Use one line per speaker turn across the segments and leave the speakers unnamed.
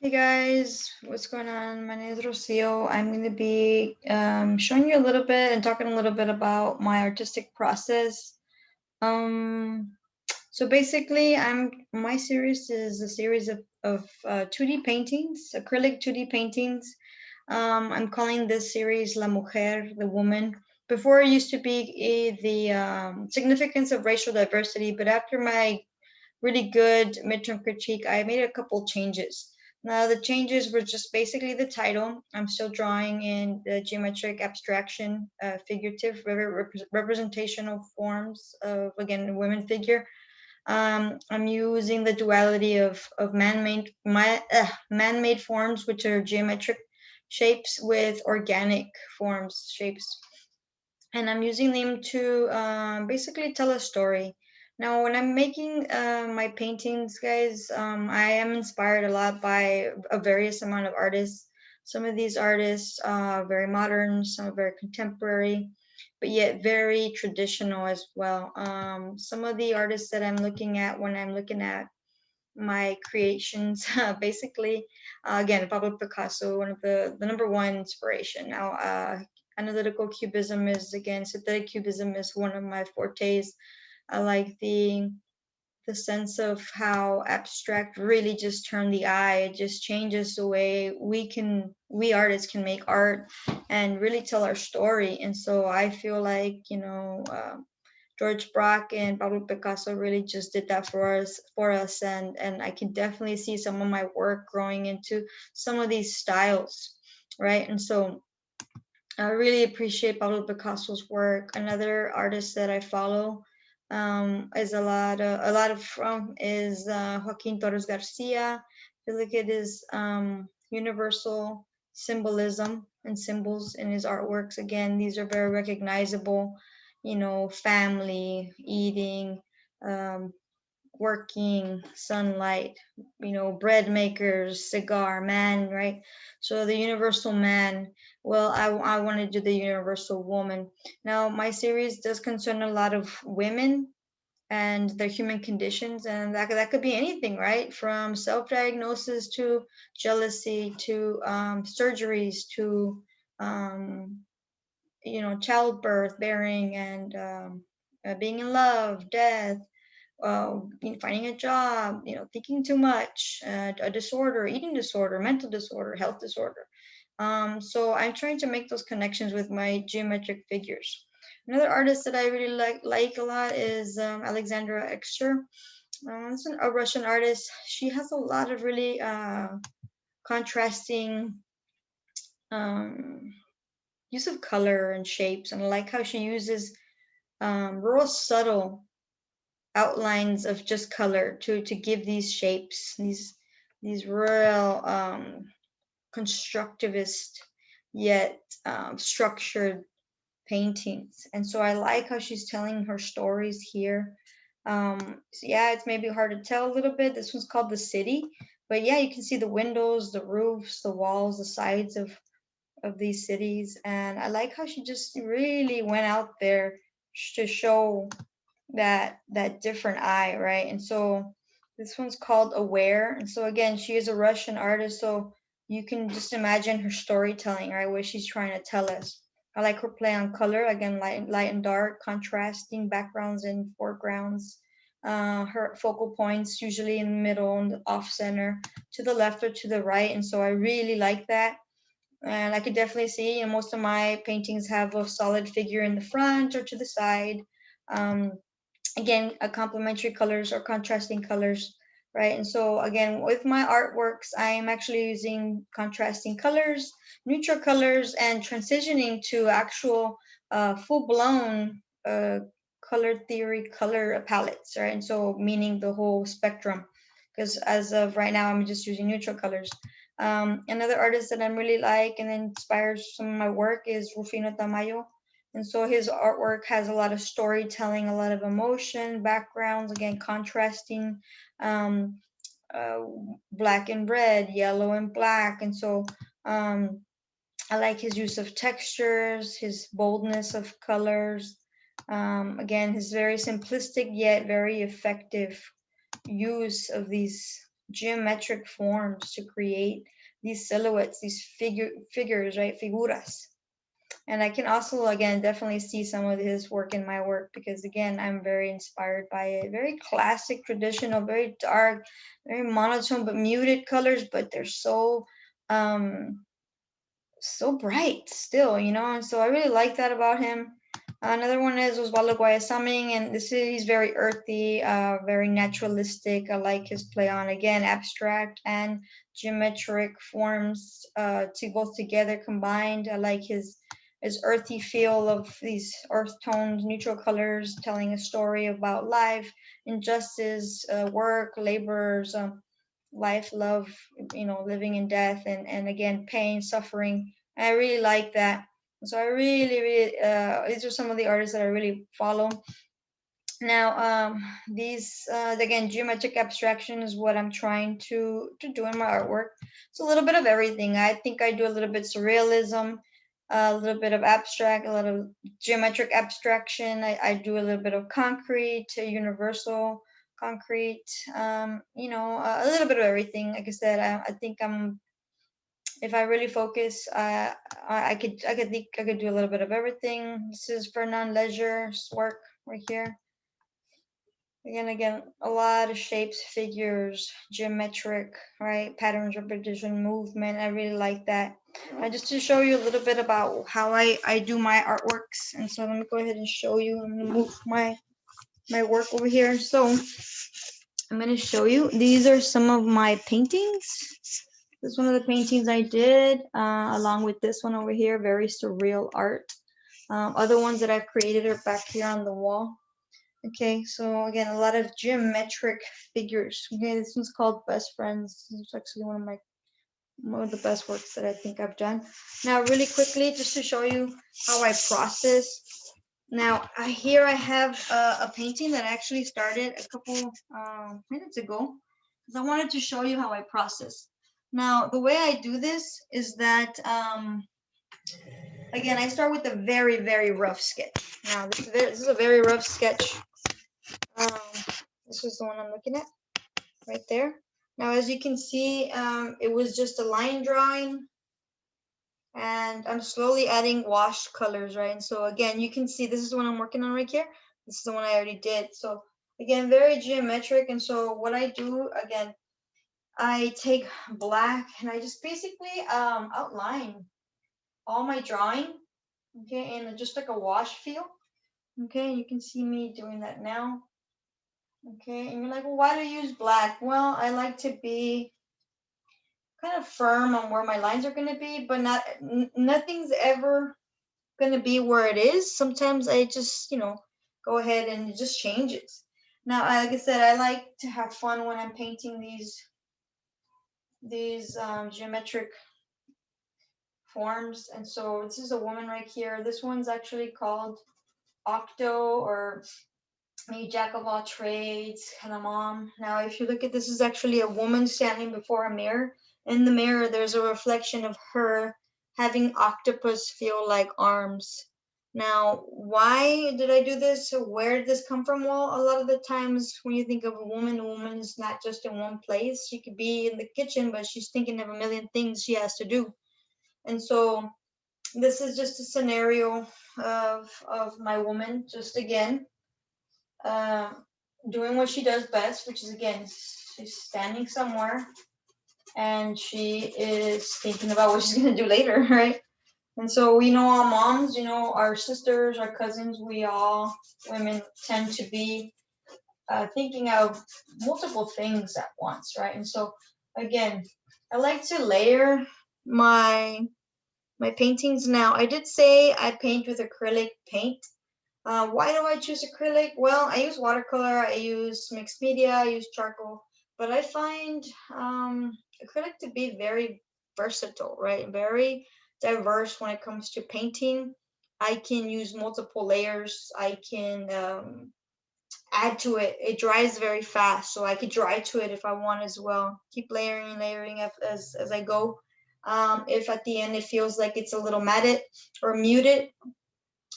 Hey guys, what's going on? My name is Rocio. I'm going to be showing you a little bit and talking a little bit about my artistic process. Um, so basically, my series is a series of 2D paintings, acrylic 2D paintings. I'm calling this series La Mujer, the woman. Before it used to be the significance of racial diversity, but after my really good midterm critique, I made a couple changes. Now, the changes were just basically the title. I'm still drawing in the geometric abstraction, figurative, representational forms of, again, a women figure. I'm using the duality of man-made forms, which are geometric shapes, with organic forms, shapes, and I'm using them to basically tell a story. Now, when I'm making my paintings, guys, I am inspired a lot by a various amount of artists. Some of these artists are very modern, some are very contemporary, but yet very traditional as well. Some of the artists that I'm looking at when I'm looking at my creations, basically, again, Pablo Picasso, one of the number one inspiration. Now, analytical cubism is, again, synthetic cubism is one of my fortes. I like the sense of how abstract really just turn the eye. It just changes the way we artists can make art and really tell our story. And so I feel like, George Braque and Pablo Picasso really just did that for us, and I can definitely see some of my work growing into some of these styles, right? And so I really appreciate Pablo Picasso's work. Another artist that I follow is a lot of from is Joaquin Torres Garcia. I feel like it is universal symbolism and symbols in his artworks. Again, these are very recognizable. Family, eating, um, working, sunlight, bread makers, cigar, man, right? So the universal man. Well, I want to do the universal woman. Now, my series does concern a lot of women and their human conditions, and that could be anything, right? From self-diagnosis to jealousy to surgeries to um, childbirth, bearing, and being in love, death, finding a job, thinking too much, a disorder, eating disorder, mental disorder, health disorder. So I'm trying to make those connections with my geometric figures. Another artist that I really like a lot is Alexandra Exter. It's a Russian artist. She has a lot of really contrasting um, use of color and shapes, and I like how she uses real subtle outlines of just color to give these shapes, these real constructivist yet structured paintings. And so I like how she's telling her stories here. So yeah, it's maybe hard to tell a little bit. This one's called The City, but yeah, you can see the windows, the roofs, the walls, the sides of these cities, and I like how she just really went out there to show that different eye, right? And so this one's called Aware. And so again, she is a Russian artist, so you can just imagine her storytelling, right? What she's trying to tell us. I like her play on color, again, light and dark, contrasting backgrounds and foregrounds. Her focal points usually in the middle and the off center, to the left or to the right, and so I really like that. And I could definitely see, most of my paintings have a solid figure in the front or to the side. Um, Again, complementary colors or contrasting colors, right? And so again, with my artworks, I am actually using contrasting colors, neutral colors, and transitioning to actual full-blown color theory color palettes, right? And so meaning the whole spectrum, because as of right now, I'm just using neutral colors. Another artist that I'm really like and inspires some of my work is Rufino Tamayo. And so his artwork has a lot of storytelling, a lot of emotion, backgrounds, again, contrasting, um, uh, black and red, yellow and black. And so um, I like his use of textures, his boldness of colors. Again, his very simplistic yet very effective use of these geometric forms to create these silhouettes, these figures, right? Figuras. And I can also, again, definitely see some of his work in my work because, again, I'm very inspired by it. Very classic, traditional, very dark, very monotone, but muted colors, but they're um, so bright still, and so I really like that about him. Another one is Osvaldo Guayasaming, and this is he's very earthy, very naturalistic. I like his play on, again, abstract and geometric forms to both together combined. I like his earthy feel of these earth tones, neutral colors, telling a story about life, injustice, work, laborers, life, love, living in death, and again, pain, suffering. I really like that. So I really, really, these are some of the artists that I really follow. Now, these again, geometric abstraction is what I'm trying to do in my artwork. It's a little bit of everything. I think I do a little bit surrealism, a little bit of abstract, a little geometric abstraction. I do a little bit of concrete, universal concrete. A little bit of everything. Like I said, I think if I really focus, I could do a little bit of everything. This is Fernand Leisure's work right here. Again, a lot of shapes, figures, geometric, right? Patterns, repetition, movement. I really like that. Just to show you a little bit about how I do my artworks. And so let me go ahead and show you. I'm gonna move my work over here. So I'm gonna show you. These are some of my paintings. This is one of the paintings I did, along with this one over here, very surreal art. Other ones that I've created are back here on the wall. Okay, so again, a lot of geometric figures. Okay, this one's called Best Friends. This is actually one of the best works that I think I've done. Now, really quickly, just to show you how I process. Now, here I have a painting that I actually started a couple minutes ago because I wanted to show you how I process. Now, the way I do this is that, again, I start with a very, very rough sketch. Now, this is a very rough sketch. This is the one I'm looking at right there. Now, as you can see, it was just a line drawing, and I'm slowly adding washed colors, right? And so again, you can see this is the one I'm working on right here. This is the one I already did. So again, very geometric. And so what I do, again, I take black and I just basically outline all my drawing, okay, and just like a wash feel. Okay, you can see me doing that now. Okay, and you're like, well, why do you use black? Well, I like to be kind of firm on where my lines are going to be, but nothing's ever going to be where it is. Sometimes I just, go ahead and it just changes. Now, like I said, I like to have fun when I'm painting these geometric forms. And so this is a woman right here. This one's actually called Octo, or maybe Jack of all trades, kind of mom. Now, if you look at this, is actually a woman standing before a mirror. In the mirror, there's a reflection of her having octopus feel like arms. Now, why did I do this? So where did this come from? Well, a lot of the times when you think of a woman is not just in one place. She could be in the kitchen, but she's thinking of a million things she has to do. And so this is just a scenario of my woman, just again, uh, doing what she does best, which is, again, she's standing somewhere and she is thinking about what she's going to do later, right? And so we know all moms, our sisters, our cousins, we all women tend to be thinking of multiple things at once, right? And so again, I like to layer my paintings. Now, I did say I paint with acrylic paint. Why do I choose acrylic? Well, I use watercolor, I use mixed media, I use charcoal, but I find acrylic to be very versatile, right? Very diverse when it comes to painting. I can use multiple layers. I can add to it. It dries very fast, so I could dry to it if I want as well. Keep layering as I go. If at the end it feels like it's a little matted or muted,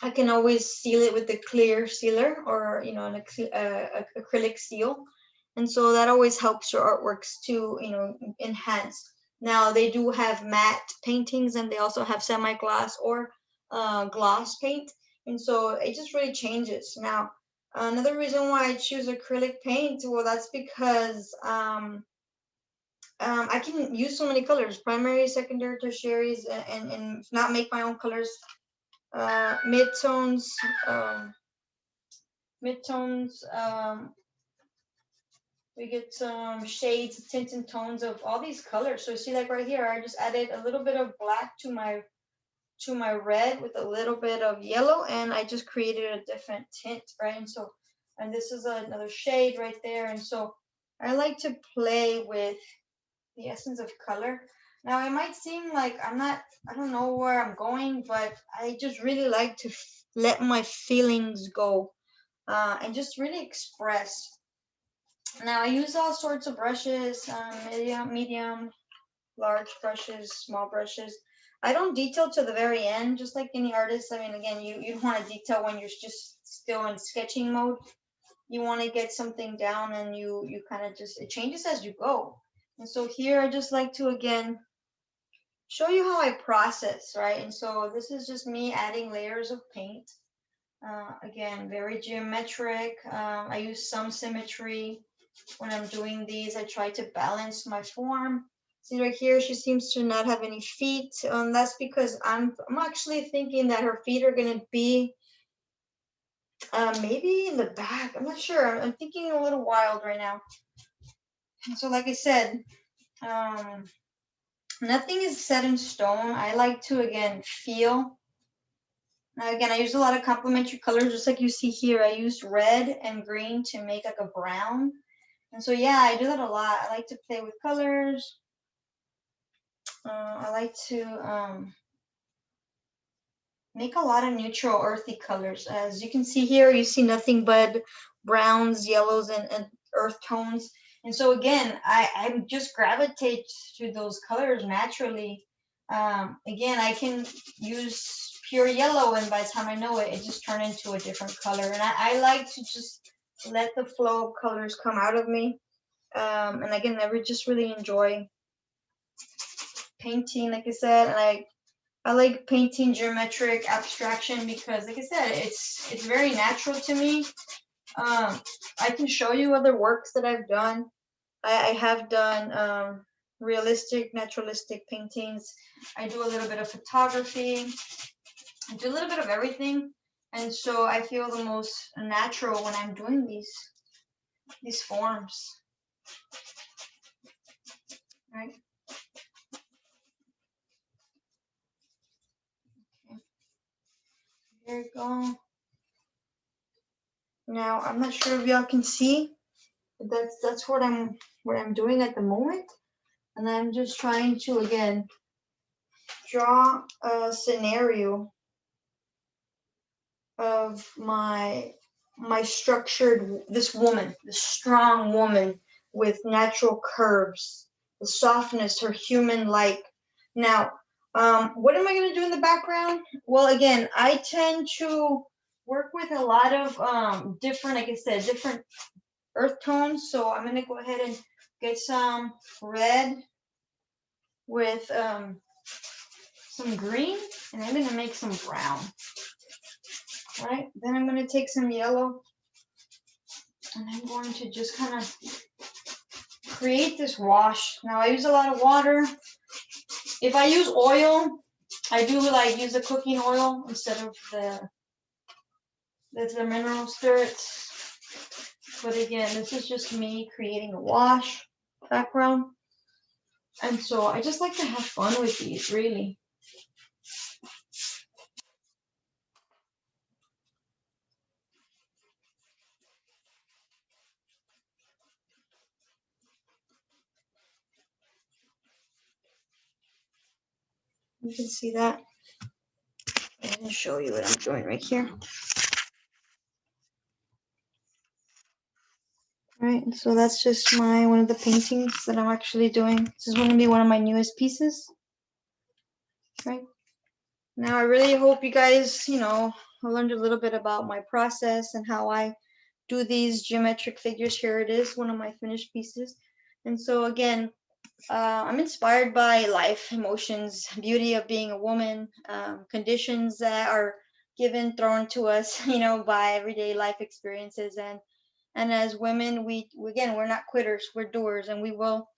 I can always seal it with a clear sealer, or an acrylic seal. And so that always helps your artworks to, enhance. Now they do have matte paintings, and they also have semi-gloss or gloss paint. And so it just really changes. Now, another reason why I choose acrylic paint, well, that's because I can use so many colors, primary, secondary, tertiaries, and not make my own colors. Midtones, we get some shades, tints, and tones of all these colors. So you see, like right here, I just added a little bit of black to my red with a little bit of yellow, and I just created a different tint, right? And this is another shade right there. And so I like to play with the essence of color. Now, it might seem like I don't know where I'm going, but I just really like to let my feelings go and just really express. Now, I use all sorts of brushes, medium, large brushes, small brushes. I don't detail to the very end, just like any artist. I mean, again, you don't want to detail when you're just still in sketching mode. You want to get something down, and you kind of just, it changes as you go. And so here I just like to, again, show you how I process, right? And so this is just me adding layers of paint. Again, very geometric. I use some symmetry when I'm doing these. I try to balance my form. See right here, she seems to not have any feet. That's because I'm actually thinking that her feet are gonna be maybe in the back. I'm not sure. I'm thinking a little wild right now. And so, like I said, nothing is set in stone. I like to, again, feel. Now, again, I use a lot of complementary colors, just like you see here. I use red and green to make like a brown. And so, yeah, I do that a lot. I like to play with colors. I like to make a lot of neutral earthy colors. As you can see here, you see nothing but browns, yellows, and earth tones. And so again, I just gravitate to those colors naturally. Again, I can use pure yellow, and by the time I know it, it just turned into a different color. And I like to just let the flow of colors come out of me. And again, I just really enjoy painting, like I said, and I like painting geometric abstraction because, like I said, it's very natural to me. I can show you other works that I've done. I have done realistic, naturalistic paintings. I do a little bit of photography. I do a little bit of everything, and so I feel the most natural when I'm doing these forms. Right. Okay. There you go. Now I'm not sure if y'all can see, but that's what I'm doing at the moment. And I'm just trying to, again, draw a scenario of my structured, this woman, this strong woman with natural curves, the softness, her human-like. Now, what am I going to do in the background? Well, again, I tend to work with a lot of different, like I said, different earth tones. So I'm going to go ahead and get some red with some green, and I'm going to make some brown. All right, then I'm going to take some yellow, and I'm going to just kind of create this wash. Now I use a lot of water. If I use oil, I do like use the cooking oil instead of the mineral spirits. But again, this is just me creating a wash background. And so I just like to have fun with these, really. You can see that. I'm going to show you what I'm doing right here. All right, so that's just one of the paintings that I'm actually doing. This is going to be one of my newest pieces. Right. Now, I really hope you guys, learned a little bit about my process and how I do these geometric figures. Here it is, one of my finished pieces. And so again, I'm inspired by life, emotions, beauty of being a woman, conditions that are given, thrown to us, by everyday life experiences. And as women, again, we're not quitters, we're doers, and we will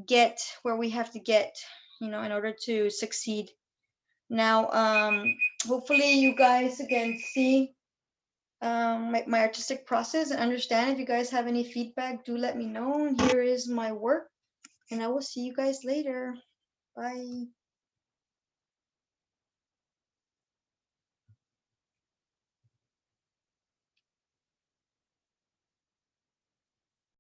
get where we have to get, in order to succeed. Now, hopefully you guys again see my artistic process and understand. If you guys have any feedback, do let me know. And here is my work, and I will see you guys later. Bye.